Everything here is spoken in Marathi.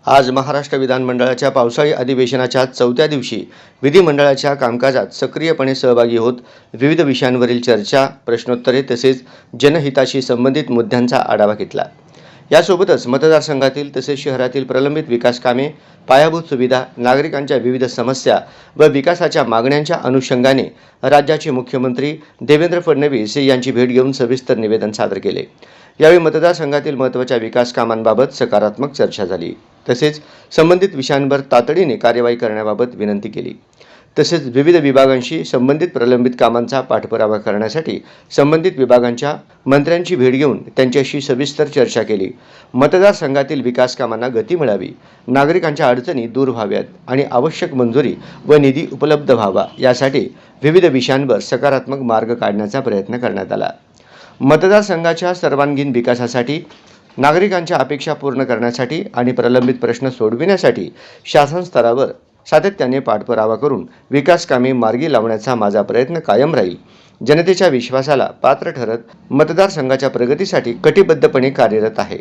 आज महाराष्ट्र विधानमंडळाच्या पावसाळी अधिवेशनाच्या 4थ्या दिवशी विधिमंडळाच्या कामकाजात सक्रियपणे सहभागी होत विविध विषयांवरील चर्चा, प्रश्नोत्तरे तसेच जनहिताशी संबंधित मुद्द्यांचा आढावा घेतला। यासोबतच मतदारसंघातील तसेच शहरातील प्रलंबित विकास कामे, पायाभूत सुविधा, नागरिकांच्या विविध समस्या व विकासाच्या मागण्यांच्या अनुषंगाने राज्याचे मुख्यमंत्री देवेंद्र फडणवीस यांची भेट घेऊन सविस्तर निवेदन सादर केले। यावेळी मतदारसंघातील महत्त्वाच्या विकास कामांबाबत सकारात्मक चर्चा झाली। तसेच संबंधित विषयांवर तातडीने कार्यवाही करण्याबाबत विनंती केली। तसेच विविध विभागांशी संबंधित प्रलंबित कामांचा पाठपुरावा करण्यासाठी संबंधित विभागांच्या मंत्र्यांची भेट घेऊन त्यांच्याशी सविस्तर चर्चा केली। मतदारसंघातील विकास कामांना गती मिळावी, नागरिकांच्या अडचणी दूर व्हाव्यात आणि आवश्यक मंजुरी व निधी उपलब्ध व्हावा यासाठी विविध विषयांवर सकारात्मक मार्ग काढण्याचा प्रयत्न करण्यात आला। मतदारसंघाच्या सर्वांगीण विकासासाठी, नागरिकांच्या अपेक्षा पूर्ण करण्यासाठी आणि प्रलंबित प्रश्न सोडविण्यासाठी शासन स्तरावर सातत्याने पाठपुरावा करून विकास कामे मार्गी लावण्याचा माझा प्रयत्न कायम राहील। जनतेच्या विश्वासाला पात्र ठरत मतदारसंघाच्या प्रगतीसाठी कटिबद्धपणे कार्यरत आहे।